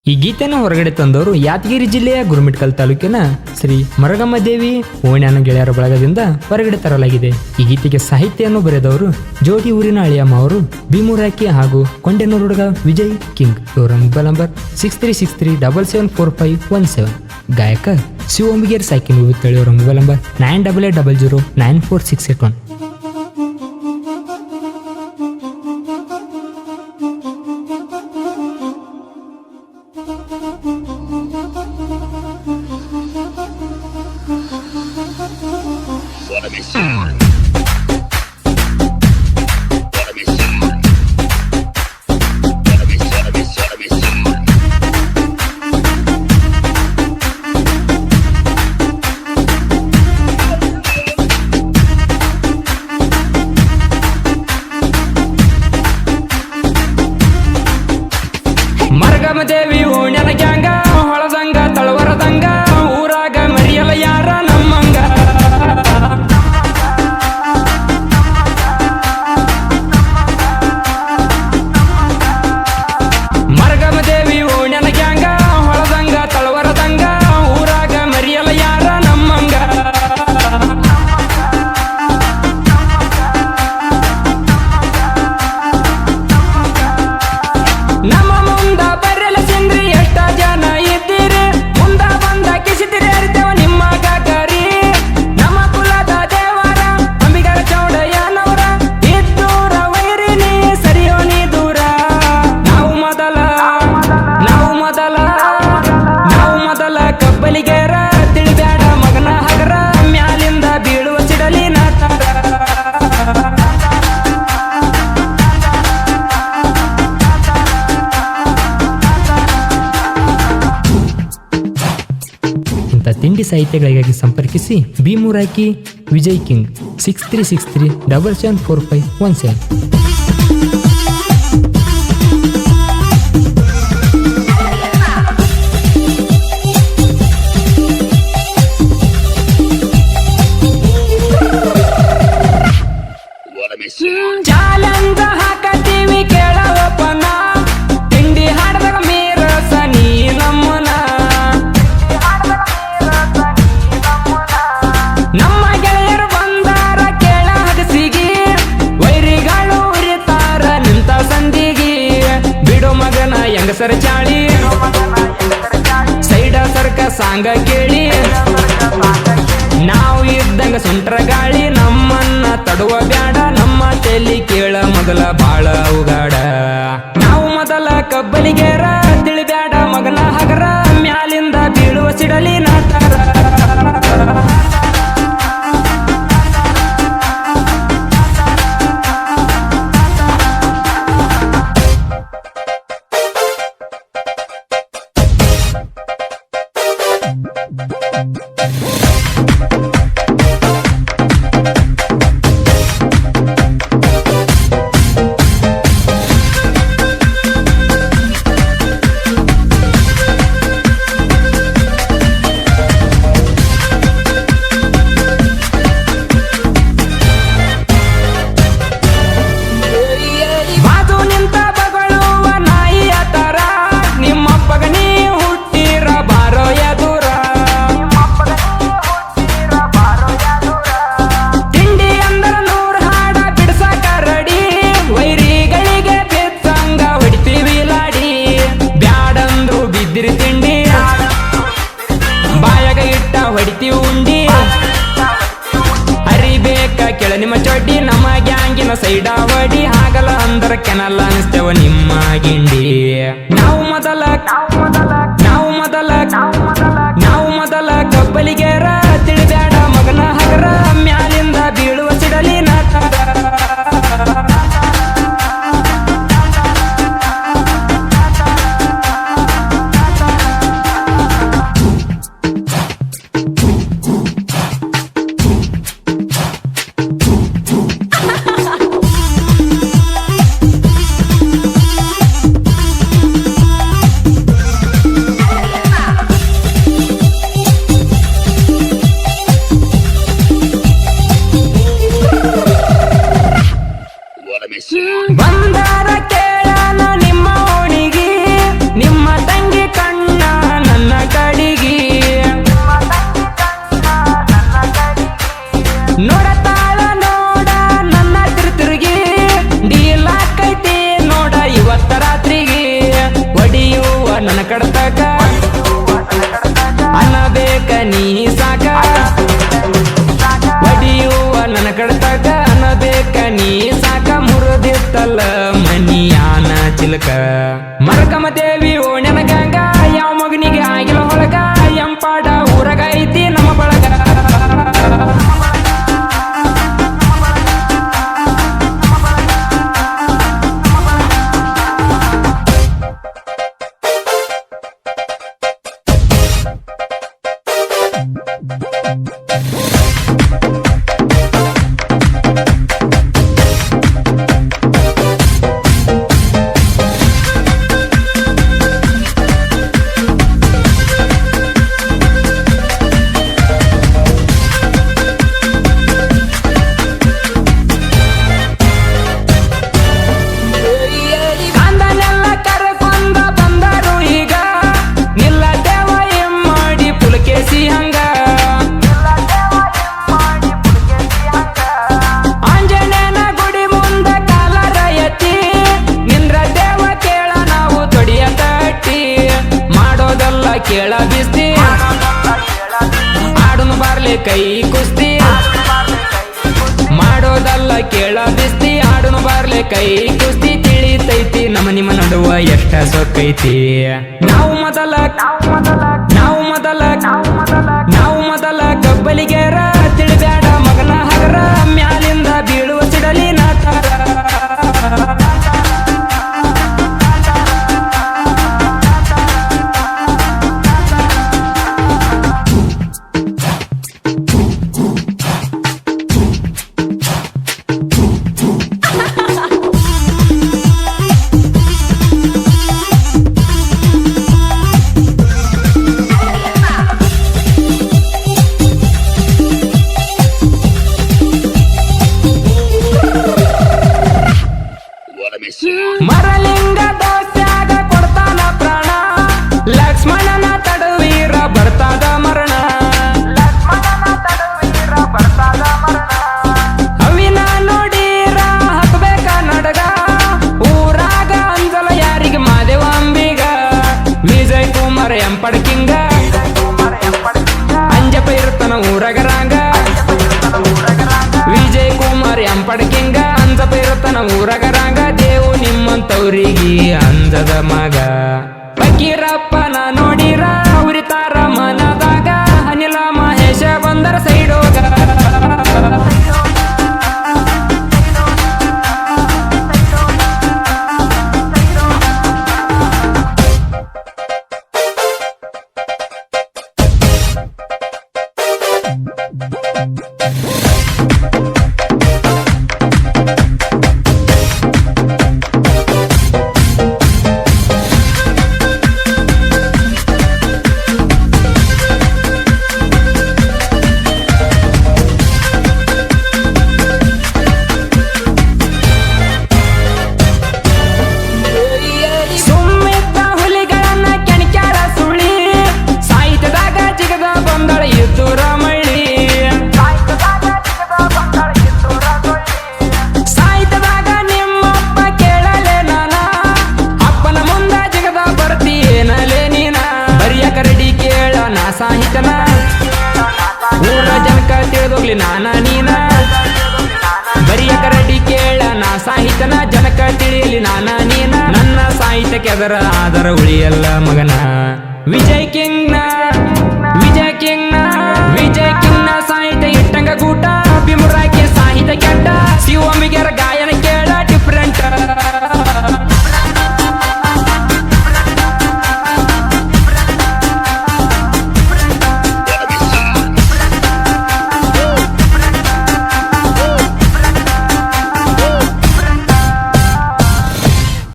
ಈ ಗೀತೆಯನ್ನು ಹೊರಗಡೆ ತಂದವರು ಯಾದಗಿರಿ ಜಿಲ್ಲೆಯ ಗುರುಮಿಟ್ಕಲ್ ತಾಲೂಕಿನ ಶ್ರೀ ಮರಗಮ್ಮ ದೇವಿ ಓಣ್ಯಾನ ಗೆಳೆಯರ ಬಳಗದಿಂದ ಹೊರಗಡೆ ತರಲಾಗಿದೆ. ಈ ಗೀತೆಗೆ ಸಾಹಿತ್ಯವನ್ನು ಬರೆದವರು ಜೋಡಿ ಊರಿನ ಅಳಿಯಮ್ಮ ಅವರು, ಭೀಮುರಾಕಿ ಹಾಗೂ ಕೊಂಡೆನೂರು ಹುಡುಗ ವಿಜಯ್ ಕಿಂಗ್. ಇವರ ಮೊಬೈಲ್ ನಂಬರ್ 6363774517. ಗಾಯಕ ಶಿವೋಂಬಿಗೇರ್ ಸೈಕಿನ್ ವಿವಿತ್ತಳಿಯವರ ಮೊಬೈಲ್ ನಂಬರ್ 9880094681. ದೇವಿ ಓಣ್ಯನ ಗ್ಯಾಂಗ ಹೊಳದಂಗ ತಳವರದಂಗ ಊರಾಗ ಮರಿಯಲ ಯಾರ ನಮ್ಮಂಗ. ಮರಗಮ ದೇವಿ ಓಣ್ಯನ ಗ್ಯಾಂಗ ಹೊಳದಂಗ ತಳವರದಂಗ ಊರಾಗ ಮರಿಯಲ ಯಾರ ನಮ್ಮಂಗ. ನಮ್ಮ ಮುಂದ ಬರಲ ಸಿಂದ್ರಿ ಎಷ್ಟ ಜನ ಇದ್ದೀರಿ, ಮುಂದ ಬಂದ ಕಿಸಿದಿರಿ ಅರಿತೇವ ನಿಮ್ಮ ಗಾಗರಿ. ನಮ್ಮ ಕುಲದ ದೇವರ ಅಂಬಿಗರ ಚೌಡಯ್ಯನವರ ಇದ್ದೂರ ವೈರಿನಿ ಸರಿಯೋ ನೀ ದೂರ. ನಾವು ಮೊದಲ ಕಬ್ಬಲಿಗೇರ ತಿಳಿಬ್ಯಾಡ ಮಗನ ಹಗರ, ಮ್ಯಾಲಿಂದ ಬೀಳುವ ಸಿಡಲಿನ ತರ. ತಿಂಡಿ ಸಾಹಿತ್ಯಗಳಿಗಾಗಿ ಸಂಪರ್ಕಿಸಿ ಭೀಮುರಾಕಿ ವಿಜಯ್ ಕಿಂಗ್ 6363774517. ಜಾಲಂದ ಹಾಕತೀವಿ ಕೇಳವಪ್ಪನ, ತಿಂಡಿ ಹಾಡ್ದಾಗ ಮೀರಸ ನೀ ನಮ್ಮನ. ನಮ್ಮ ಗೆಳೆಯರು ಬಂದಾರ ಕೇಳ ಹಗಸಿಗಿ, ವೈರಿಗಳು ಉರಿತಾರ ನಿಂತ ಸಂದಿಗಿ. ಬಿಡು ಮಗನ ಹೆಂಗಸರ ಚಾಳಿ, ಸೈಡ ಸರ್ಕ ಸಾಂಗ ಕೇಳಿ. ನಾವು ಇದ್ದಂಗ ಸುಂಟ್ರ ಗಾಳಿ, ನಮ್ಮನ್ನ ತಡುವ ಬ್ಯಾಡ. ನಮ್ಮ ತಲಿ ಕೇಳ ಮೊದಲ ಬಾಳ ಉಗಾಡ. ನಾವು ಮೊದಲ ಕಬ್ಬಲಿಗೇರ ತಿಳಿಬ್ಯಾಡ ಮಗನ ಹಗರ, ಮ್ಯಾಲಿಂದ ಬೀಳುವ ಸಿಡಲಿನ ತರ. ನಿಮ್ಮ ಚೊಡ್ಡಿ ನಮ್ಮ ಗ್ಯಾಂಗಿನ ಸೈಡಾವಡಿ, ಹಾಗಲ್ಲ ಅಂದರ ಕೆನಲ್ಲ ಅನಿಸ್ತೇವ ನಿಮ್ಮ ಗಿಂಡಿ. ನಾವು ಮೊದಲ ಕಬ್ಬಲಿಗೇರ ತಿಳಿಬ್ಯಾಡ ಮಗನ ಹಗರ, ಮ್ಯಾಲಿಂದ ಬೀಳುವ ಸಿಡಲಿನ ತರ. ಕಡತಕ ಅನ್ನಬೇಕ ನೀ ಸಾಕ ಒಡಿಯುವ ನನ್ನ ಕಡತಕ ಅನ್ನಬೇಕ ನೀ ಸಾಕ ಮುರಿದಿತ್ತಲ್ಲ ಮನಿಯಾನ ಚಿಲಕ ಮರಗಮ್ಮ ದೇವಿ ಓಣ್ಯನ ಗಂಗ ಯಾವ ಮಗನಿಗೆ ಆಗಿಲ್ಲ ಹೊಳಗ ಎಂಪಾಡ ಊರಗ ಐತಿ ನಮ್ಮ ಬಳಗ ಕೇಳ ಬಿಸ್ತಿ ಆಡುನು ಬಾರ್ಲೆ ಕೈ ಕುಸ್ತಿ ಮಾಡೋದಲ್ಲ ಕೇಳ ಬಿಸ್ತಿ ಆಡುನು ಬಾರ್ಲೆ ಕೈ ಕುಸ್ತಿ ತಿಳಿತೈತಿ ನಮ್ಮ ನಿಮ್ಮ ನಡುವ ಎಷ್ಟ ಸೊಕ್ಕೈತಿ ನಾವು ಮೊದಲ ಕಬ್ಬಲಿಗೆರ ತಿಳಿಬ್ಯಾಡ ಮಗನ ಹಗರ ಮ್ಯಾಲಿಂದ ಬೀಳುವ ಸಿಡಲಿ ನಾಟಾರ ಮರಲಿಂಗ ದೋಸ್ತ್ಯಾಗ ಕೊಡ್ತಾನ ಪ್ರಾಣ ಲಕ್ಷ್ಮಣನ ತಡವೀರ ಬರ್ತಾದ ಮರಣ ಅವಿನ ನೋಡೀರ ಹತ್ಬೇಕ ನಡಗ ಊರಾಗ ಅಂಜಲ ಯಾರಿಗೆ ಮಾದೇವ ಅಂಬಿಗ ವಿಜಯ್ ಕುಮಾರ್ ಎಂಪಡ್ಕಿಂಗ ಅಂಜಪ ಇರ್ತಾನ ಊರಾಗ ರಾಂಗ ವಿಜಯ್ ಕುಮಾರ್ ಎಂಪಡ್ಕಿಂಗ ಅಂಜಪ ಇರ್ತಾನ ಊರಾಗ ರಾಂಗ ದೇವು ನಿಮ್ಮಂತವ್ರಿಗೆ ಅಂಜದ ಮಗ ಫಕೀರಪ್ಪನ ನೋಡಿರ ಉರಿತಾರ ಮನದಾಗ ಅನಿಲ ಮಹೇಶ ಬಂದರ ಸೈಡೋಗ ಸಾಹಿತ್ಯನ ಊರ ಜನಕ ತಿಳಿದೋಗ್ಲಿ ನಾನ ನೀನ ಬರಿಯಕ ರೆಡಿ ಕೇಳ ನಾ ಸಾಹಿತ್ಯನ ಜನಕ ತಿಳಿಯಲಿ ನಾನ ನೀನ ನನ್ನ ಸಾಹಿತ್ಯಕ್ಕೆ ಅದರ ಆದರ ಉಳಿಯಲ್ಲ ಮಗನ ವಿಜಯ್ ಕಿಂಗ್ನ ಸಾಹಿತ್ಯ ಇಟ್ಟಂಗ